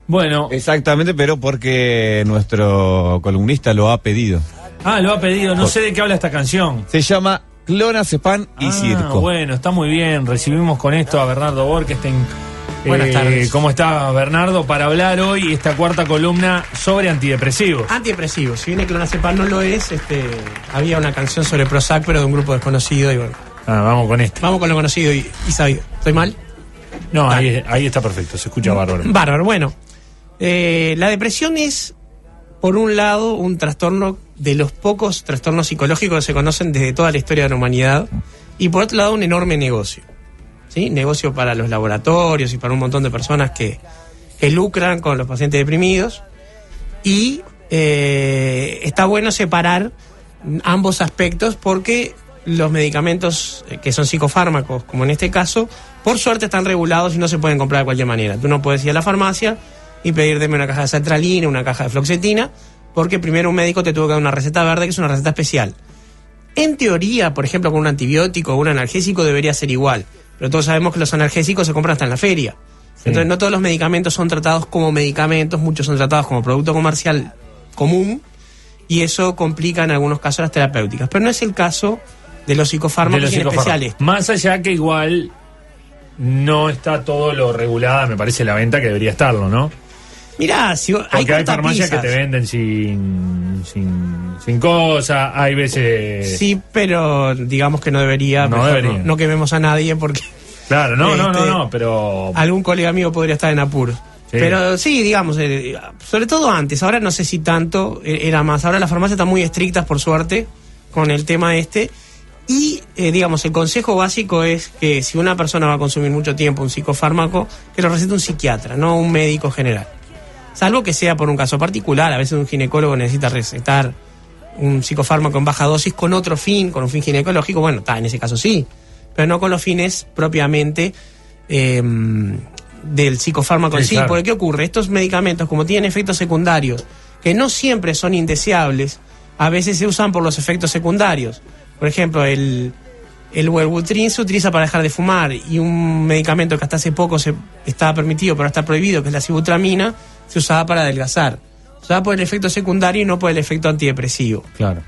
Bueno. Exactamente, pero porque nuestro columnista lo ha pedido. Ah, lo ha pedido. No sé de qué habla esta canción. Se llama Clonazepam y Circo. Bueno, está muy bien. Recibimos con esto a Bernardo Borges. Buenas tardes. ¿Cómo está, Bernardo? Para hablar hoy esta cuarta columna sobre antidepresivos. Antidepresivos. Si bien el clonazepam no lo es, había una canción sobre Prozac, pero de un grupo desconocido. Y bueno. Vamos con esto. Vamos con lo conocido y sabido. ¿Estoy mal? No, ahí está perfecto. Se escucha bárbaro. Bárbaro. Bueno, la depresión es, por un lado, un trastorno de los pocos trastornos psicológicos que se conocen desde toda la historia de la humanidad. Y por otro lado, un enorme negocio. ¿Sí? Negocio para los laboratorios y para un montón de personas que lucran con los pacientes deprimidos. Y está bueno separar ambos aspectos porque los medicamentos que son psicofármacos, como en este caso, por suerte están regulados y no se pueden comprar de cualquier manera. Tú no puedes ir a la farmacia y pedir deme una caja de sertralina, una caja de fluoxetina, porque primero un médico te tuvo que dar una receta verde, que es una receta especial. En teoría, por ejemplo, con un antibiótico o un analgésico debería ser igual. Pero todos sabemos que los analgésicos se compran hasta en la feria. Sí. Entonces no todos los medicamentos son tratados como medicamentos, muchos son tratados como producto comercial común, y eso complica en algunos casos las terapéuticas. Pero no es el caso de los psicofármacos en especial. Más allá que igual no está todo lo regulada, me parece, la venta que debería estarlo, ¿no? Mirá, si porque hay farmacias que te venden sin cosas, hay veces... Sí, pero digamos que no debería. No quememos a nadie porque... Claro, no, pero... Algún colega mío podría estar en apuros. Sí. Pero sí, digamos, sobre todo antes, ahora no sé si tanto era más. Ahora las farmacias están muy estrictas, por suerte, con el tema y, digamos, el consejo básico es que si una persona va a consumir mucho tiempo un psicofármaco, que lo recete un psiquiatra, no un médico general. Salvo que sea por un caso particular, a veces un ginecólogo necesita recetar un psicofármaco en baja dosis con otro fin, con un fin ginecológico, bueno, en ese caso sí, pero no con los fines propiamente del psicofármaco en sí. Claro. Porque ¿qué ocurre? Estos medicamentos, como tienen efectos secundarios, que no siempre son indeseables, a veces se usan por los efectos secundarios. Por ejemplo, el Wellbutrin se utiliza para dejar de fumar, y un medicamento que hasta hace poco estaba permitido pero está prohibido, que es la sibutramina, se usaba para adelgazar. Se usaba por el efecto secundario y no por el efecto antidepresivo. Claro.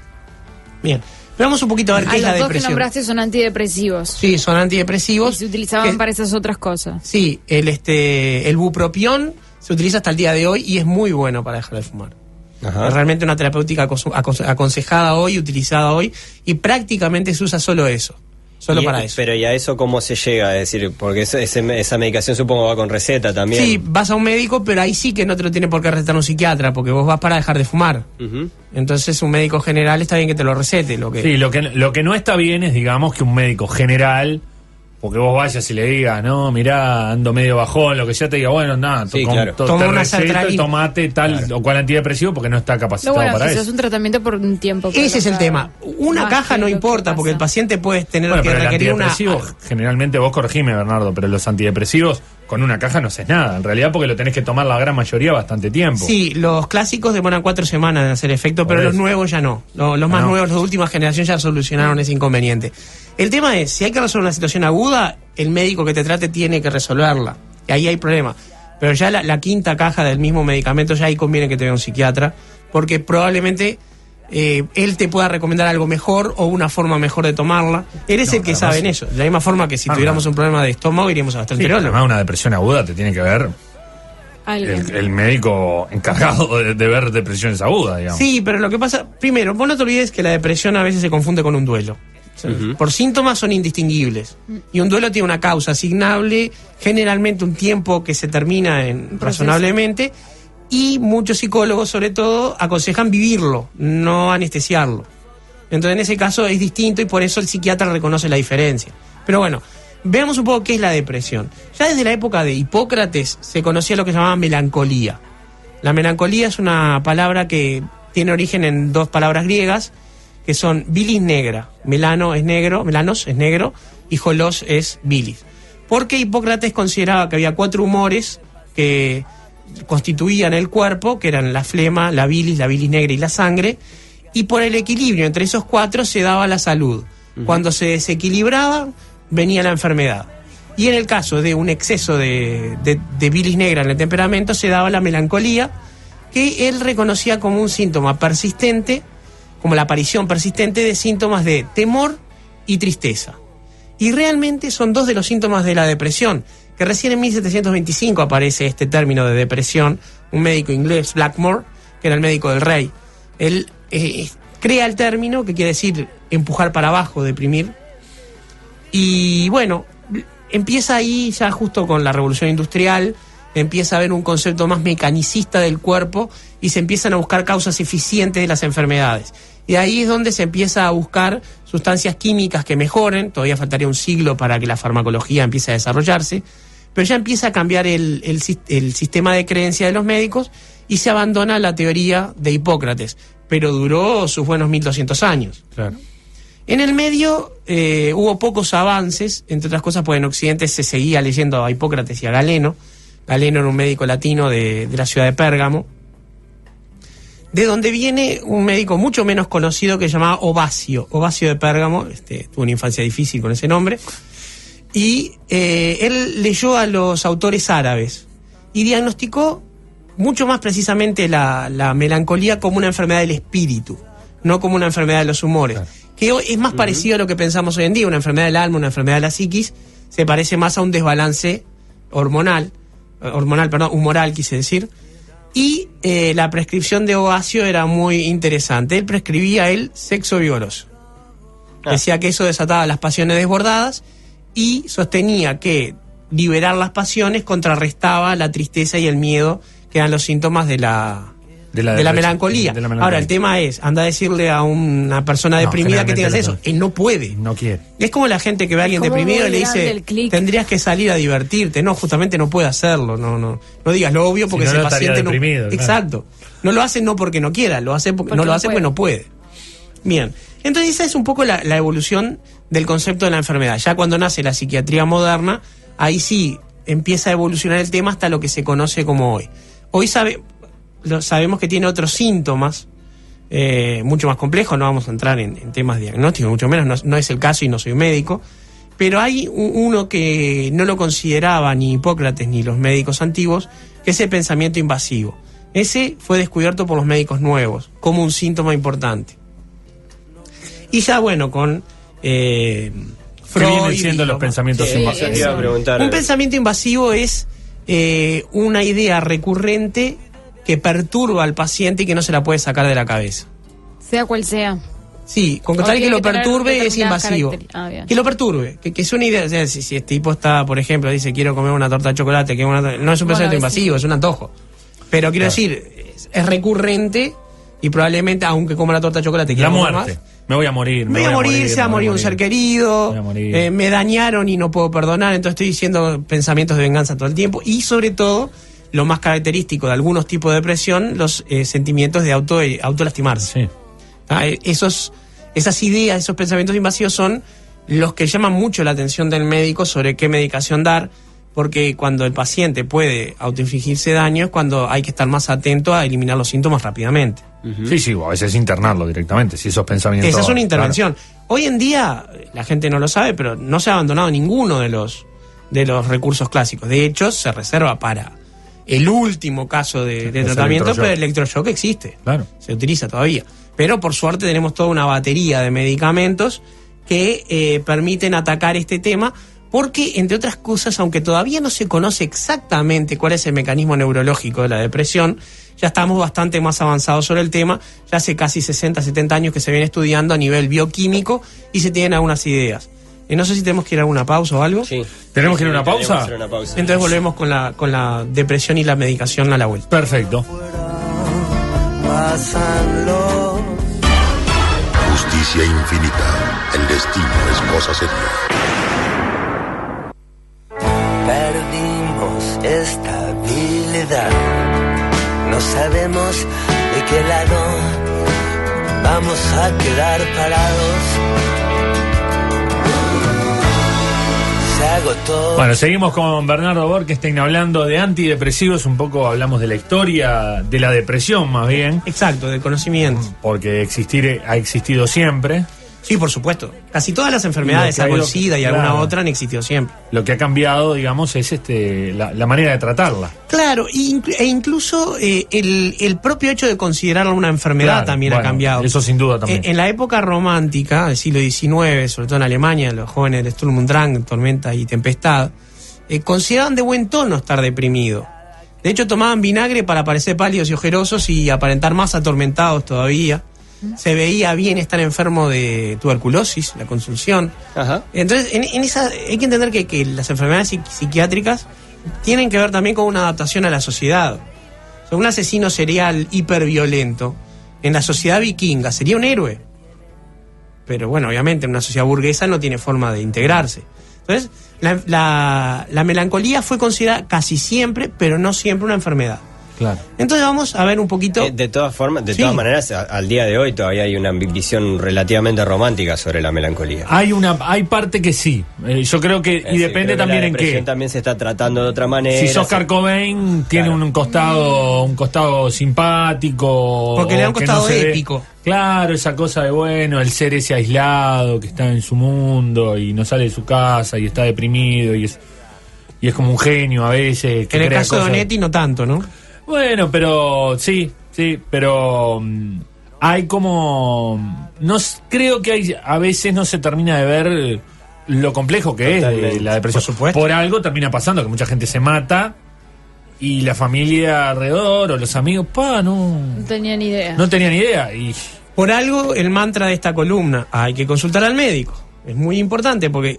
Bien. Veamos un poquito a ver qué es la depresión. Los dos que nombraste son antidepresivos. Sí, son antidepresivos. Y se utilizaban para esas otras cosas. Sí, el bupropión se utiliza hasta el día de hoy y es muy bueno para dejar de fumar. Ajá. Es realmente una terapéutica aconsejada hoy, utilizada hoy, y prácticamente se usa solo eso. Solo para eso. Pero ¿y a eso cómo se llega? Es decir, porque esa medicación supongo va con receta también. Sí, vas a un médico, pero ahí sí que no te lo tiene por qué recetar un psiquiatra, porque vos vas para dejar de fumar. Uh-huh. Entonces un médico general está bien que te lo recete. Sí, lo que no está bien es, digamos, que un médico general, porque vos vayas y le digas, no, mirá, ando medio bajón, lo que sea, te diga, bueno, nada, sí, claro. Toma una sertralina, tomate tal o cual antidepresivo, porque no está capacitado para eso. Es un tratamiento por un tiempo. Ese es el tema. Una caja no importa, porque el paciente puede tener que requerir una... Generalmente, vos corregime, Bernardo, pero los antidepresivos con una caja no haces nada, en realidad, porque lo tenés que tomar la gran mayoría bastante tiempo. Sí, los clásicos demoran 4 semanas en hacer efecto, pero los nuevos ya no. Los más nuevos, los de última generación, ya solucionaron ese inconveniente. El tema es, si hay que resolver una situación aguda, el médico que te trate tiene que resolverla. Y ahí hay problema. Pero ya la quinta caja del mismo medicamento, ya ahí conviene que te vea un psiquiatra, porque probablemente él te pueda recomendar algo mejor o una forma mejor de tomarla. Eres el que sabe en eso. De la misma forma que si tuviéramos un problema de estómago, iríamos a gastroenterólogo. Además, una depresión aguda te tiene que ver el médico encargado de ver depresiones agudas, digamos. Sí, pero lo que pasa, primero, vos no te olvides que la depresión a veces se confunde con un duelo. Uh-huh. Por síntomas son indistinguibles. Y un duelo tiene una causa asignable, generalmente un tiempo que se termina razonablemente, y muchos psicólogos, sobre todo, aconsejan vivirlo, no anestesiarlo. Entonces, en ese caso es distinto y por eso el psiquiatra reconoce la diferencia. Pero bueno, veamos un poco qué es la depresión. Ya desde la época de Hipócrates se conocía lo que se llamaba melancolía. La melancolía es una palabra que tiene origen en 2 palabras griegas, que son bilis negra. Melanos es negro, y jolos es bilis. Porque Hipócrates consideraba que había 4 humores que constituían el cuerpo, que eran la flema, la bilis negra y la sangre, y por el equilibrio entre esos 4 se daba la salud. Uh-huh. Cuando se desequilibraban, venía la enfermedad. Y en el caso de un exceso de bilis negra en el temperamento se daba la melancolía, que él reconocía como un síntoma persistente, como la aparición persistente de síntomas de temor y tristeza. Y realmente son dos de los síntomas de la depresión, que recién en 1725 aparece este término de depresión. Un médico inglés, Blackmore, que era el médico del rey, él crea el término, que quiere decir empujar para abajo, deprimir. Y bueno, empieza ahí ya justo con la revolución industrial, empieza a haber un concepto más mecanicista del cuerpo y se empiezan a buscar causas eficientes de las enfermedades. Y ahí es donde se empieza a buscar sustancias químicas que mejoren. Todavía faltaría un siglo para que la farmacología empiece a desarrollarse, pero ya empieza a cambiar el sistema de creencia de los médicos y se abandona la teoría de Hipócrates, pero duró sus buenos 1200 años. Claro. En el medio hubo pocos avances, entre otras cosas porque en Occidente se seguía leyendo a Hipócrates y a Galeno. Galeno era un médico latino de la ciudad de Pérgamo, de donde viene un médico mucho menos conocido que se llamaba Ovacio de Pérgamo. Tuvo una infancia difícil con ese nombre, y él leyó a los autores árabes y diagnosticó mucho más precisamente la melancolía como una enfermedad del espíritu, no como una enfermedad de los humores. Claro. Que hoy es más parecido a lo que pensamos hoy en día. Una enfermedad del alma, una enfermedad de la psiquis, se parece más a un desbalance humoral, quise decir. Y la prescripción de Ovacio era muy interesante. Él prescribía el sexo vigoroso. Decía que eso desataba las pasiones desbordadas y sostenía que liberar las pasiones contrarrestaba la tristeza y el miedo, que eran los síntomas de la melancolía. Ahora, el tema es, anda a decirle a una persona deprimida que tengas eso. Él no puede. No quiere. Es como la gente que ve a alguien deprimido y le dice, tendrías que salir a divertirte. No, justamente no puede hacerlo. No digas lo obvio porque si ese no, paciente no... Deprimido, Exacto. No lo hace no porque no quiera, lo hace porque no puede. Bien. Entonces esa es un poco la evolución del concepto de la enfermedad. Ya cuando nace la psiquiatría moderna, ahí sí empieza a evolucionar el tema hasta lo que se conoce como hoy. Hoy sabemos que tiene otros síntomas mucho más complejos. No vamos a entrar en temas diagnósticos, mucho menos, no es el caso y no soy médico, pero hay uno que no lo consideraba ni Hipócrates ni los médicos antiguos, que es el pensamiento invasivo. Ese fue descubierto por los médicos nuevos como un síntoma importante. Y ya bueno, con Freud... ¿Qué vienen siendo los pensamientos invasivos? Un pensamiento invasivo es una idea recurrente que perturba al paciente y que no se la puede sacar de la cabeza. Sea cual sea. Sí, con tal que lo perturbe es invasivo. Que lo perturbe, que es una idea. O sea, si este tipo está, por ejemplo, dice quiero comer una torta de chocolate, no es un pensamiento invasivo, es un antojo. Pero quiero decir, es recurrente y probablemente, aunque coma la torta de chocolate, quiera comer más. Me voy a morir. Se va a morir un ser querido, me dañaron y no puedo perdonar, entonces estoy diciendo pensamientos de venganza todo el tiempo. Y sobre todo, lo más característico de algunos tipos de depresión, los sentimientos de autolastimarse. Sí. Esas ideas, esos pensamientos invasivos son los que llaman mucho la atención del médico sobre qué medicación dar, porque cuando el paciente puede autoinfligirse daño es cuando hay que estar más atento a eliminar los síntomas rápidamente. Sí, a veces internarlo directamente, si esos pensamientos... Esa es una intervención. Claro. Hoy en día, la gente no lo sabe, pero no se ha abandonado ninguno de los recursos clásicos. De hecho, se reserva para el último caso de tratamiento, pero el electroshock existe. Claro. Se utiliza todavía. Pero por suerte tenemos toda una batería de medicamentos que permiten atacar este tema, porque, entre otras cosas, aunque todavía no se conoce exactamente cuál es el mecanismo neurológico de la depresión, ya estamos bastante más avanzados sobre el tema. Ya hace casi 60, 70 años que se viene estudiando a nivel bioquímico y se tienen algunas ideas. No sé si tenemos que ir a una pausa o algo. Sí. ¿Tenemos que ir a una pausa? Entonces volvemos con la depresión y la medicación a la vuelta. Perfecto. Justicia infinita. El destino es cosa seria. Perdimos estabilidad. No sabemos de qué lado vamos a quedar parados. Se agotó. Bueno, seguimos con Bernardo Borkenstein hablando de antidepresivos. Un poco hablamos de la historia de la depresión, más bien. Exacto, del conocimiento. Porque ha existido siempre. Sí, por supuesto. Casi todas las enfermedades, Y lo que ha salvo el ido- SIDA y alguna claro. otra, han existido siempre. Lo que ha cambiado, digamos, es la manera de tratarla. Claro, e incluso el propio hecho de considerarla una enfermedad Claro, también ha bueno, cambiado. eso sin duda también. En la época romántica, del siglo XIX, sobre todo en Alemania, los jóvenes de Sturm und Drang, Tormenta y Tempestad, consideraban de buen tono estar deprimido. De hecho, tomaban vinagre para parecer pálidos y ojerosos y aparentar más atormentados todavía. Se veía bien estar enfermo de tuberculosis, la consunción. Ajá. Entonces, en esa hay que entender que las enfermedades psiquiátricas tienen que ver también con una adaptación a la sociedad. O sea, un asesino serial hiperviolento en la sociedad vikinga sería un héroe. Pero bueno, obviamente en una sociedad burguesa no tiene forma de integrarse. Entonces, la melancolía fue considerada casi siempre, pero no siempre, una enfermedad. Claro. Entonces vamos a ver un poquito... De todas formas, de Sí. todas maneras, al día de hoy todavía hay una visión relativamente romántica sobre la melancolía. Hay parte que sí. Yo creo que, y Creo depende que también la en depresión qué. también se está tratando de otra manera. Si sos Kurt Cobain, tiene Claro. un costado simpático. Porque le da un o que costado se ve. épico. Claro, esa cosa de, bueno, el ser ese aislado que está en su mundo y no sale de su casa y está deprimido y es como un genio a veces. que En el crea caso de cosas. Onetti no tanto, ¿no? Bueno, pero sí, pero hay como... creo que a veces no se termina de ver lo complejo que es de Totalmente. la depresión. Por supuesto. Por algo termina pasando, que mucha gente se mata y la familia alrededor o los amigos, no No tenía ni idea. tenían idea. Y Por algo, el mantra de esta columna, hay que consultar al médico. Es muy importante porque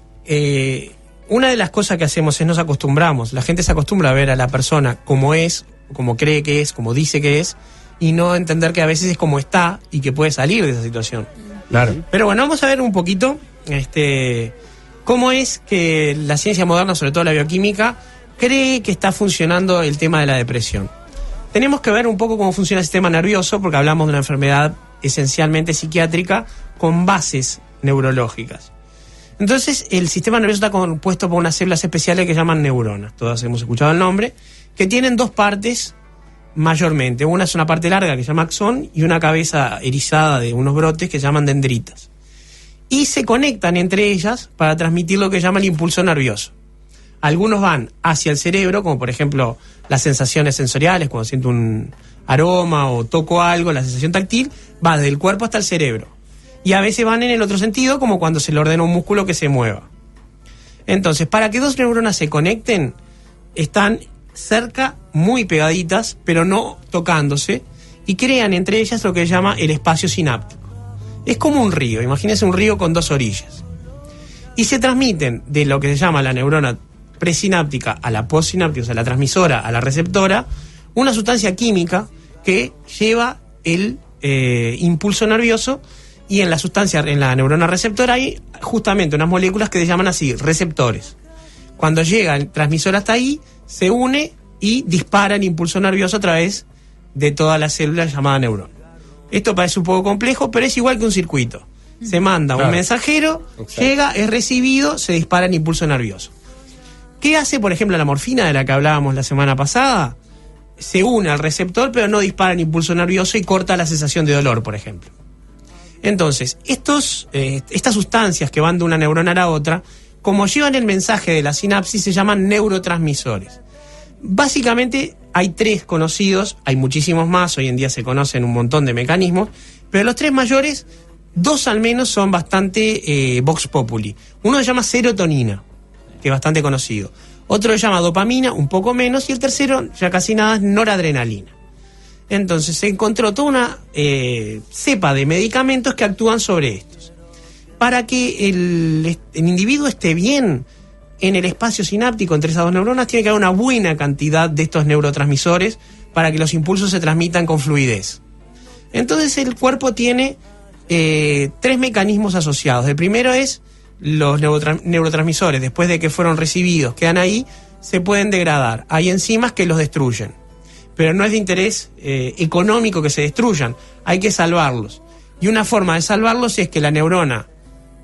una de las cosas que hacemos es nos acostumbramos. La gente se acostumbra a ver a la persona como es, como cree que es, como dice que es, y no entender que a veces es como está y que puede salir de esa situación. claro, Pero bueno, vamos a ver un poquito cómo es que la ciencia moderna, sobre todo la bioquímica, cree que está funcionando el tema de la depresión. Tenemos que ver un poco cómo funciona el sistema nervioso, porque hablamos de una enfermedad esencialmente psiquiátrica con bases neurológicas. Entonces, el sistema nervioso está compuesto por unas células especiales que llaman neuronas. Todas hemos escuchado el nombre, que tienen dos partes mayormente. Una es una parte larga que se llama axón y una cabeza erizada de unos brotes que se llaman dendritas. Y se conectan entre ellas para transmitir lo que llama el impulso nervioso. Algunos van hacia el cerebro, como por ejemplo las sensaciones sensoriales, cuando siento un aroma o toco algo, la sensación táctil, va desde el cuerpo hasta el cerebro. Y a veces van en el otro sentido, como cuando se le ordena un músculo que se mueva. Entonces, para que dos neuronas se conecten, están cerca, muy pegaditas, pero no tocándose, y crean entre ellas lo que se llama el espacio sináptico. Es como un río, imagínense un río con dos orillas. Y se transmiten de lo que se llama la neurona presináptica a la postsináptica, o sea, la transmisora a la receptora, una sustancia química que lleva el impulso nervioso, y en la sustancia, en la neurona receptora, hay justamente unas moléculas que se llaman así, receptores. Cuando llega el transmisor hasta ahí, se une y dispara el impulso nervioso a través de toda la célula llamada neurona. Esto parece un poco complejo, pero es igual que un circuito. Se manda Claro. un mensajero, Exacto. llega, es recibido, se dispara el impulso nervioso. ¿Qué hace, por ejemplo, la morfina de la que hablábamos la semana pasada? Se une al receptor, pero no dispara el impulso nervioso y corta la sensación de dolor, por ejemplo. Entonces, estas sustancias que van de una neurona a la otra, como llevan el mensaje de la sinapsis, se llaman neurotransmisores. Básicamente hay tres conocidos, hay muchísimos más, hoy en día se conocen un montón de mecanismos, pero los tres mayores, dos al menos son bastante vox populi. Uno se llama serotonina, que es bastante conocido. Otro se llama dopamina, un poco menos, y el tercero, ya casi nada, es noradrenalina. Entonces se encontró toda una cepa de medicamentos que actúan sobre estos. Para que el individuo esté bien en el espacio sináptico entre esas dos neuronas, tiene que haber una buena cantidad de estos neurotransmisores para que los impulsos se transmitan con fluidez. Entonces el cuerpo tiene tres mecanismos asociados. El primero es los neurotransmisores, después de que fueron recibidos, quedan ahí, se pueden degradar. Hay enzimas que los destruyen, pero no es de interés económico que se destruyan, hay que salvarlos. Y una forma de salvarlos es que la neurona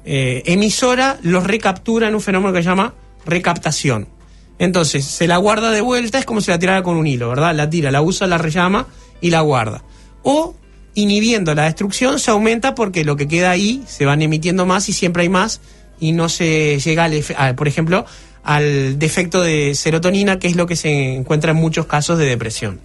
emisora los recaptura en un fenómeno que se llama recaptación. Entonces se la guarda de vuelta, es como si la tirara con un hilo, ¿verdad? La tira, la usa, la rellama y la guarda. O inhibiendo la destrucción, se aumenta porque lo que queda ahí se van emitiendo más y siempre hay más y no se llega, por ejemplo, al defecto de serotonina, que es lo que se encuentra en muchos casos de depresión.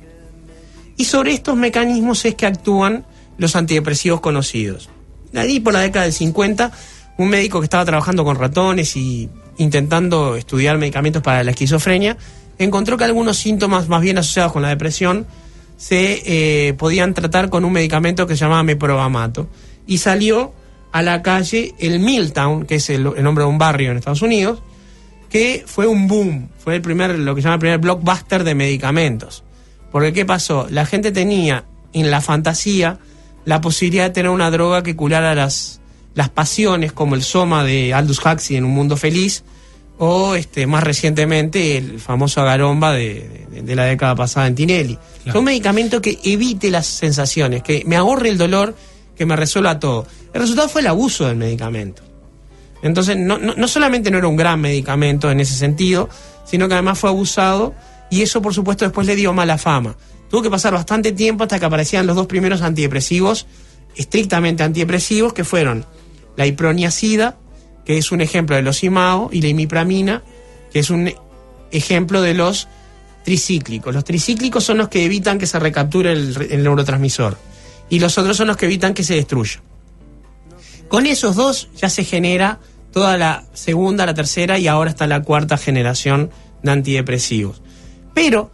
Y sobre estos mecanismos es que actúan los antidepresivos conocidos. Ahí por la década del 50, un médico que estaba trabajando con ratones y intentando estudiar medicamentos para la esquizofrenia, encontró que algunos síntomas más bien asociados con la depresión se podían tratar con un medicamento que se llamaba meprobamato. Y salió a la calle el Milltown, que es el nombre de un barrio en Estados Unidos, que fue un boom, fue lo que se llama el primer blockbuster de medicamentos. Porque ¿qué pasó? La gente tenía en la fantasía la posibilidad de tener una droga que curara las pasiones, como el Soma de Aldous Huxley en Un Mundo Feliz, o más recientemente el famoso Agaromba de la década pasada en Tinelli. Claro. Son medicamentos que evite las sensaciones, que me ahorre el dolor, que me resuelva todo. El resultado fue el abuso del medicamento. Entonces, no solamente no era un gran medicamento en ese sentido, sino que además fue abusado, y eso, por supuesto, después le dio mala fama. Tuvo que pasar bastante tiempo hasta que aparecían los dos primeros antidepresivos, estrictamente antidepresivos, que fueron la iproniazida, que es un ejemplo de los IMAO, y la imipramina, que es un ejemplo de los tricíclicos. Los tricíclicos son los que evitan que se recapture el neurotransmisor, y los otros son los que evitan que se destruya. Con esos dos ya se genera toda la segunda, la tercera y ahora está la cuarta generación de antidepresivos. Pero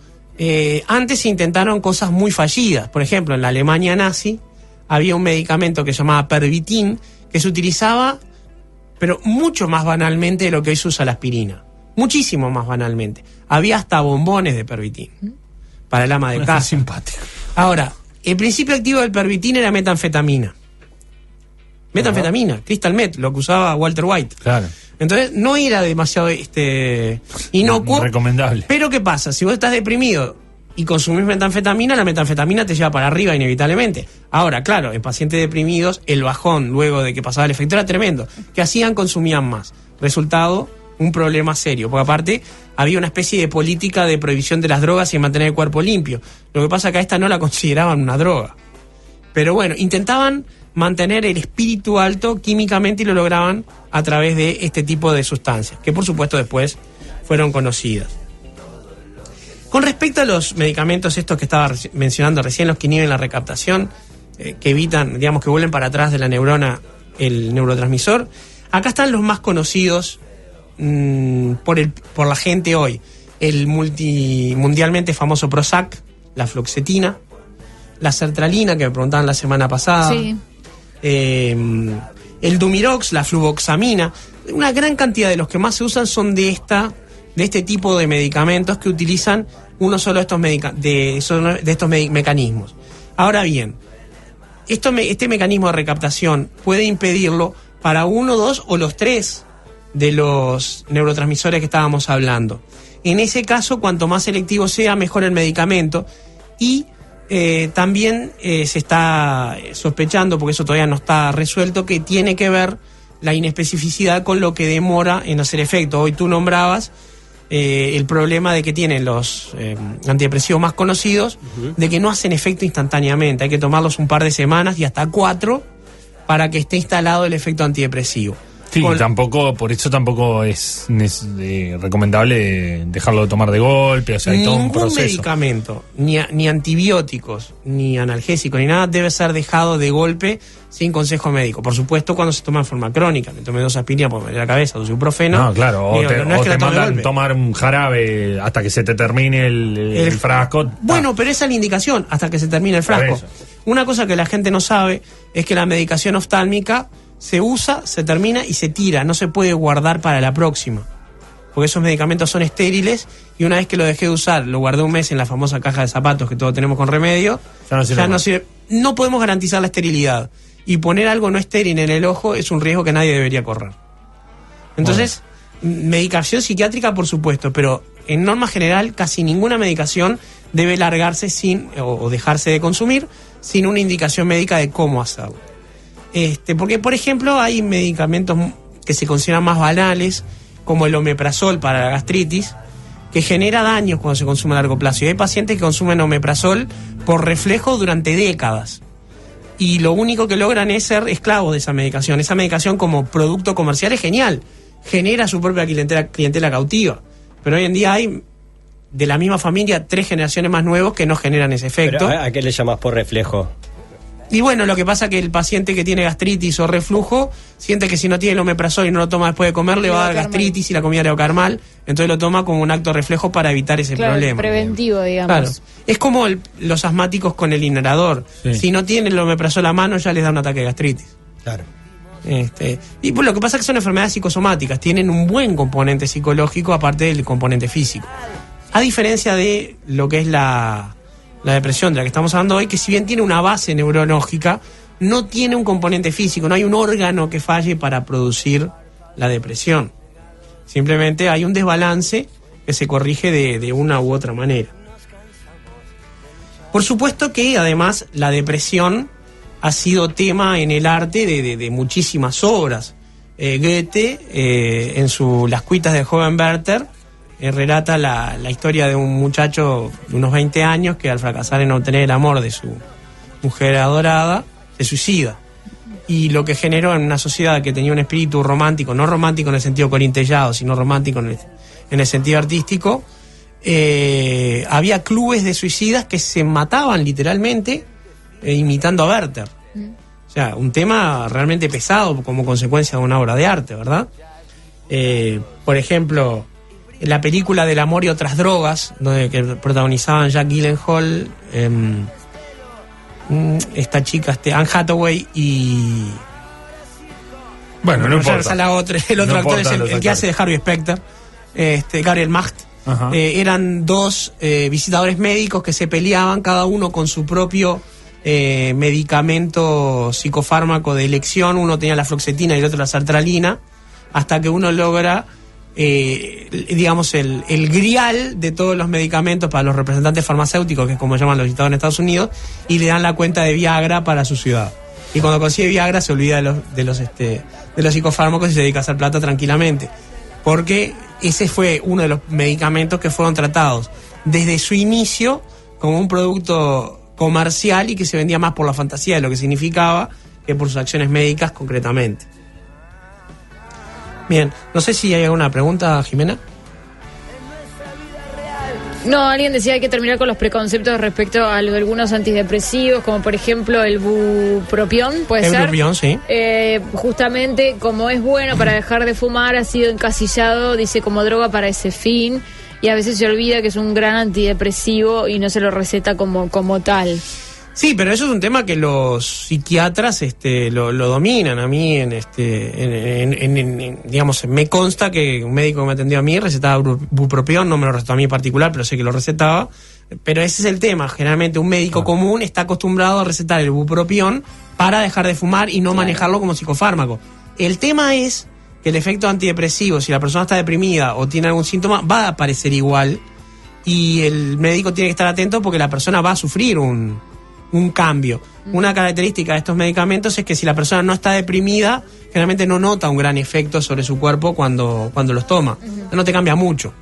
antes se intentaron cosas muy fallidas. Por ejemplo, en la Alemania nazi había un medicamento que se llamaba Pervitin, que se utilizaba, pero mucho más banalmente de lo que hoy se usa la aspirina. Muchísimo más banalmente. Había hasta bombones de Pervitin para el ama de casa. Simpático. Ahora, el principio activo del Pervitin era metanfetamina. Crystal meth, lo que usaba Walter White. Claro. Entonces no era demasiado inocuo. Recomendable. Pero ¿qué pasa? Si vos estás deprimido y consumís metanfetamina, la metanfetamina te lleva para arriba inevitablemente. Ahora, claro, en pacientes deprimidos, el bajón luego de que pasaba el efecto era tremendo. ¿Qué hacían? Consumían más. Resultado, un problema serio. Porque aparte, había una especie de política de prohibición de las drogas y mantener el cuerpo limpio. Lo que pasa es que a esta no la consideraban una droga. Pero bueno, intentaban mantener el espíritu alto químicamente y lo lograban a través de este tipo de sustancias, que por supuesto después fueron conocidas. Con respecto a los medicamentos estos que estaba mencionando recién, los que inhiben la recaptación, que evitan, digamos, que vuelven para atrás de la neurona el neurotransmisor, acá están los más conocidos por la gente hoy. El mundialmente famoso Prozac, la fluoxetina, la sertralina, que me preguntaban la semana pasada. Sí. El Dumirox, la fluvoxamina. Una gran cantidad de los que más se usan son de este tipo de medicamentos que utilizan uno solo de estos mecanismos. Ahora bien, este mecanismo de recaptación puede impedirlo para uno, dos o los tres de los neurotransmisores que estábamos hablando. En ese caso, cuanto más selectivo sea, mejor el medicamento. Y también se está sospechando, porque eso todavía no está resuelto, que tiene que ver la inespecificidad con lo que demora en hacer efecto. Hoy tú nombrabas el problema de que tienen los antidepresivos más conocidos, de que no hacen efecto instantáneamente. Hay que tomarlos un par de semanas y hasta 4 para que esté instalado el efecto antidepresivo. Sí, por eso tampoco es recomendable dejarlo de tomar de golpe, o sea, hay todo un proceso. Ningún medicamento, ni antibióticos, ni analgésicos, ni nada, debe ser dejado de golpe sin consejo médico. Por supuesto, cuando se toma en forma crónica, me tomé 2 aspirinas por la cabeza, 2 ibuprofeno. No, claro, o te la mandan tomar un jarabe hasta que se te termine el frasco. Bueno, pero esa es la indicación, hasta que se termine el frasco. Una cosa que la gente no sabe es que la medicación oftálmica se usa, se termina y se tira, no se puede guardar para la próxima, porque esos medicamentos son estériles, y una vez que lo dejé de usar, lo guardé un mes en la famosa caja de zapatos que todos tenemos con remedio, ya no sirve. No podemos garantizar la esterilidad, y poner algo no estéril en el ojo es un riesgo que nadie debería correr. Entonces, medicación psiquiátrica por supuesto, pero en norma general casi ninguna medicación debe largarse o dejarse de consumir sin una indicación médica de cómo hacerlo. Porque, por ejemplo, hay medicamentos que se consideran más banales, como el omeprazol para la gastritis, que genera daños cuando se consume a largo plazo. Y hay pacientes que consumen omeprazol por reflejo durante décadas. y lo único que logran es ser esclavos de esa medicación. Esa medicación como producto comercial es genial, genera su propia clientela cautiva, pero hoy en día hay de la misma familia 3 generaciones más nuevos que no generan ese efecto. ¿Pero a qué le llamas por reflejo? Y bueno, lo que pasa es que el paciente que tiene gastritis o reflujo siente que si no tiene el omeprazol y no lo toma después de comer, le va a dar gastritis y la comida le va a caer mal. Entonces lo toma como un acto reflejo para evitar ese problema. Preventivo, digamos. Claro. Es como los asmáticos con el inhalador. Sí. Si no tienen el omeprazol a mano, ya les da un ataque de gastritis. Claro. Y pues lo que pasa es que son enfermedades psicosomáticas. Tienen un buen componente psicológico aparte del componente físico. A diferencia de lo que es la depresión de la que estamos hablando hoy, que si bien tiene una base neurológica, no tiene un componente físico, no hay un órgano que falle para producir la depresión. Simplemente hay un desbalance que se corrige de una u otra manera. Por supuesto que además la depresión ha sido tema en el arte de muchísimas obras. Goethe, en Las cuitas del joven Werther, relata la historia de un muchacho de unos 20 años que al fracasar en obtener el amor de su mujer adorada, se suicida. Y lo que generó en una sociedad que tenía un espíritu romántico, no romántico en el sentido corintellado, sino romántico en el sentido artístico, había clubes de suicidas que se mataban literalmente imitando a Werther. O sea, un tema realmente pesado como consecuencia de una obra de arte, ¿verdad? Por ejemplo, en la película del amor y otras drogas, que protagonizaban Jack Gyllenhaal, esta chica, Anne Hathaway y... Bueno, no importa. El otro actor es el que hace de Harvey Specter, Gabriel Macht. Eran 2 visitadores médicos que se peleaban, cada uno con su propio medicamento psicofármaco de elección. Uno tenía la fluoxetina y el otro la sertralina, hasta que uno logra... digamos el grial de todos los medicamentos para los representantes farmacéuticos, que es como llaman los listados en Estados Unidos, y le dan la cuenta de Viagra para su ciudad. Y cuando consigue Viagra se olvida de los psicofármacos y se dedica a hacer plata tranquilamente, porque ese fue uno de los medicamentos que fueron tratados desde su inicio como un producto comercial y que se vendía más por la fantasía de lo que significaba que por sus acciones médicas concretamente. Bien, no sé si hay alguna pregunta, Jimena. No, alguien decía que hay que terminar con los preconceptos respecto a algunos antidepresivos, como por ejemplo el bupropión, ¿puede ser? El bupropión, sí. Justamente, como es bueno para dejar de fumar, ha sido encasillado, dice, como droga para ese fin, y a veces se olvida que es un gran antidepresivo y no se lo receta como tal. Sí, pero eso es un tema que los psiquiatras lo dominan. A mí, digamos, me consta que un médico que me atendió a mí recetaba bupropión, no me lo recetó a mí en particular, pero sé que lo recetaba. Pero ese es el tema. Generalmente un médico común está acostumbrado a recetar el bupropión para dejar de fumar y no manejarlo como psicofármaco. El tema es que el efecto antidepresivo, si la persona está deprimida o tiene algún síntoma, va a aparecer igual, y el médico tiene que estar atento porque la persona va a sufrir un cambio. Una característica de estos medicamentos es que si la persona no está deprimida, generalmente no nota un gran efecto sobre su cuerpo cuando los toma. No te cambia mucho.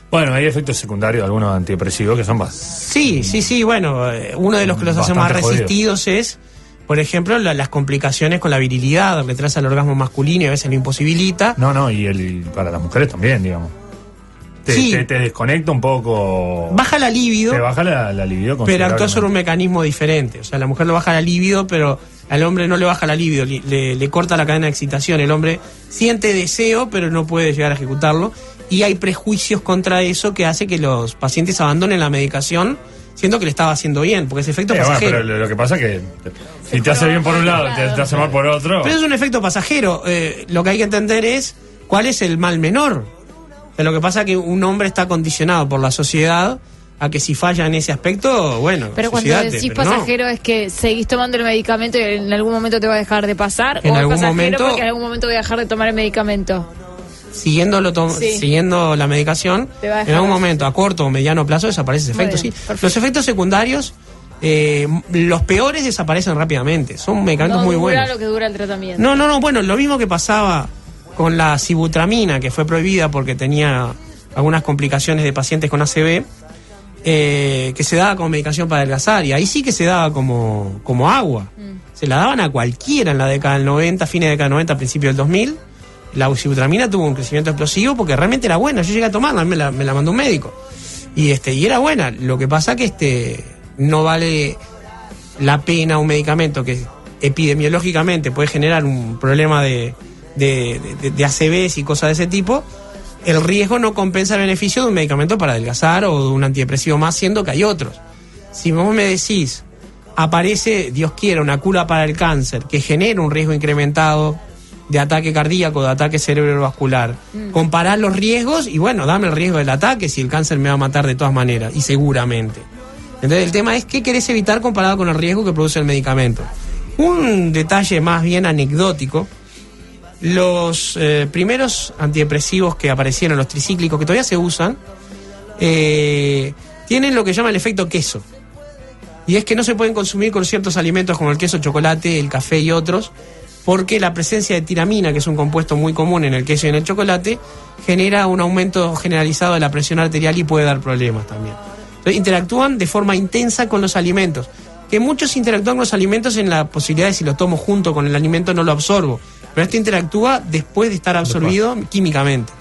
Bueno, hay efectos secundarios de algunos antidepresivos que son más... Sí, bueno, uno de los que los hace más resistidos es, por ejemplo, las complicaciones con la virilidad, retrasa el orgasmo masculino y a veces lo imposibilita. No, y para las mujeres también, digamos. Te desconecta un poco. Baja la libido. Te baja la libido, pero actúa sobre un mecanismo diferente. O sea, la mujer lo baja la libido, pero al hombre no le baja la libido, le corta la cadena de excitación. El hombre siente deseo, pero no puede llegar a ejecutarlo. Y hay prejuicios contra eso que hace que los pacientes abandonen la medicación, siendo que le estaba haciendo bien, porque ese efecto pasajero. Bueno, pero lo que pasa es que si te hace bien por un lado, te hace mal por otro. Pero es un efecto pasajero. Lo que hay que entender es cuál es el mal menor. Lo que pasa es que un hombre está condicionado por la sociedad a que si falla en ese aspecto, bueno, pero cuando decís pasajero, ¿es que seguís tomando el medicamento y en algún momento te va a dejar de pasar? En ¿o algún es pasajero momento, porque en algún momento voy a dejar de tomar el medicamento? Siguiendo la medicación, en algún momento, a corto o mediano plazo, desaparece ese efecto. Sí. Los efectos secundarios, los peores desaparecen rápidamente. Son medicamentos muy buenos. No dura lo que dura el tratamiento. No, bueno, lo mismo que pasaba con la sibutramina, que fue prohibida porque tenía algunas complicaciones de pacientes con ACV, que se daba como medicación para adelgazar, y ahí sí que se daba como agua. Se la daban a cualquiera en la década del 90, fines de la década del 90, principio del 2000. La oxibutramina tuvo un crecimiento explosivo porque realmente era buena. Yo llegué a tomarla, me la mandó un médico. Y era buena. Lo que pasa que no vale la pena un medicamento que epidemiológicamente puede generar un problema de ACVs y cosas de ese tipo. El riesgo no compensa el beneficio de un medicamento para adelgazar o de un antidepresivo más, siendo que hay otros. Si vos me decís, aparece, Dios quiera, una cura para el cáncer que genera un riesgo incrementado de ataque cardíaco, de ataque cerebrovascular, comparás los riesgos y bueno, dame el riesgo del ataque si el cáncer me va a matar de todas maneras, y seguramente. Entonces el tema es qué querés evitar comparado con el riesgo que produce el medicamento. Un detalle más bien anecdótico: los primeros antidepresivos que aparecieron, los tricíclicos, que todavía se usan, tienen lo que llama el efecto queso. Y es que no se pueden consumir con ciertos alimentos como el queso, chocolate, el café y otros, porque la presencia de tiramina, que es un compuesto muy común en el queso y en el chocolate, genera un aumento generalizado de la presión arterial y puede dar problemas también. Entonces, interactúan de forma intensa con los alimentos, que muchos interactúan con los alimentos en la posibilidad de si lo tomo junto con el alimento no lo absorbo, pero esto interactúa después de estar absorbido químicamente.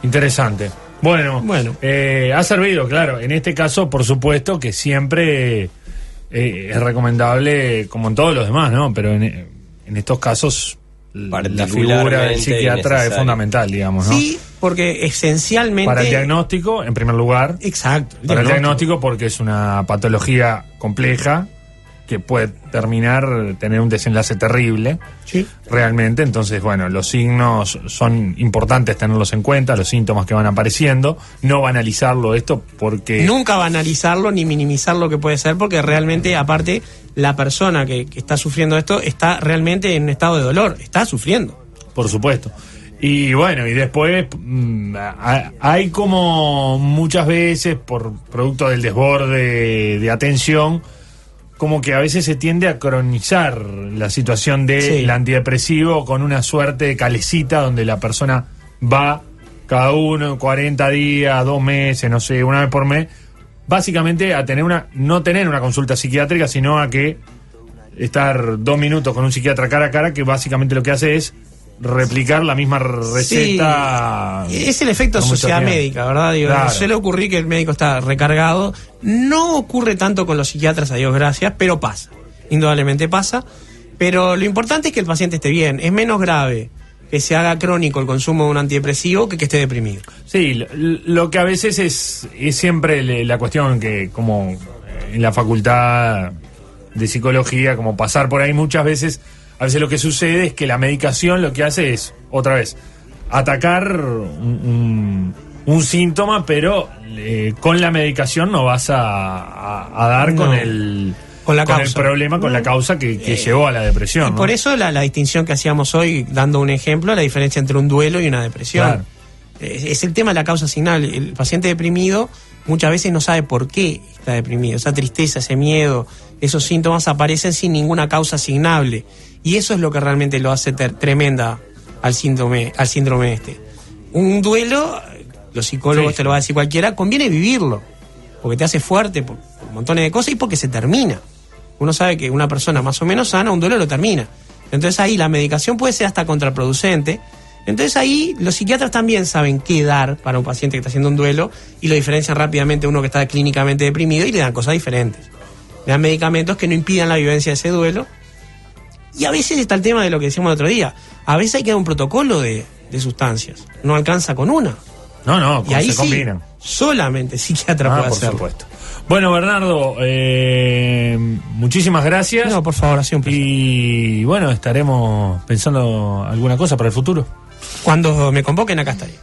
Interesante. Bueno. Ha servido, claro. En este caso, por supuesto, que siempre es recomendable, como en todos los demás, ¿no? Pero en estos casos, la figura del psiquiatra es fundamental, digamos, ¿no? Sí, porque esencialmente... Para el diagnóstico, en primer lugar. Exacto. Para el diagnóstico, porque es una patología compleja que puede tener un desenlace terrible, sí, realmente. Entonces, bueno, los signos son importantes tenerlos en cuenta, los síntomas que van apareciendo, no banalizarlo esto porque... Nunca banalizarlo ni minimizar lo que puede ser, porque realmente, aparte, la persona que está sufriendo esto está realmente en un estado de dolor, está sufriendo. Por supuesto. Y bueno, y después hay como muchas veces, por producto del desborde de atención, como que a veces se tiende a cronizar la situación del antidepresivo con una suerte de calecita donde la persona va cada 40 días, 2 meses, no sé, una vez por mes, básicamente a no tener una consulta psiquiátrica, sino a que estar 2 minutos con un psiquiatra cara a cara, que básicamente lo que hace es replicar la misma receta. Sí. Es el efecto sociedad médica, ¿verdad? Digo, claro. Suele ocurrir que el médico está recargado. No ocurre tanto con los psiquiatras, a Dios gracias, pero pasa. Indudablemente pasa. Pero lo importante es que el paciente esté bien. Es menos grave que se haga crónico el consumo de un antidepresivo que esté deprimido. Sí, lo que a veces es siempre la cuestión que, como en la facultad de psicología, como pasar por ahí muchas veces... A veces lo que sucede es que la medicación lo que hace es, otra vez, atacar un síntoma, pero con la medicación no vas a dar con el problema, con la causa que llevó a la depresión. Y ¿no? por eso la distinción que hacíamos hoy, dando un ejemplo, la diferencia entre un duelo y una depresión. Claro. Es el tema de la causa asignable. El paciente deprimido muchas veces no sabe por qué está deprimido. Esa tristeza, ese miedo, esos síntomas aparecen sin ninguna causa asignable. Y eso es lo que realmente lo hace tremenda al síndrome este. Un duelo, los psicólogos te lo va a decir cualquiera, conviene vivirlo, porque te hace fuerte por montones de cosas y porque se termina. Uno sabe que una persona más o menos sana, un duelo lo termina. Entonces ahí la medicación puede ser hasta contraproducente. Entonces ahí los psiquiatras también saben qué dar para un paciente que está haciendo un duelo y lo diferencian rápidamente de uno que está clínicamente deprimido y le dan cosas diferentes. Le dan medicamentos que no impidan la vivencia de ese duelo. Y a veces está el tema de lo que decíamos el otro día. A veces hay que dar un protocolo de sustancias. No alcanza con una. No, y ahí se combinan. Solamente el psiquiatra puede hacerlo. Por supuesto. Bueno, Bernardo, muchísimas gracias. No, por favor, ha sido un placer. Y bueno, estaremos pensando alguna cosa para el futuro. Cuando me convoquen, acá estaré.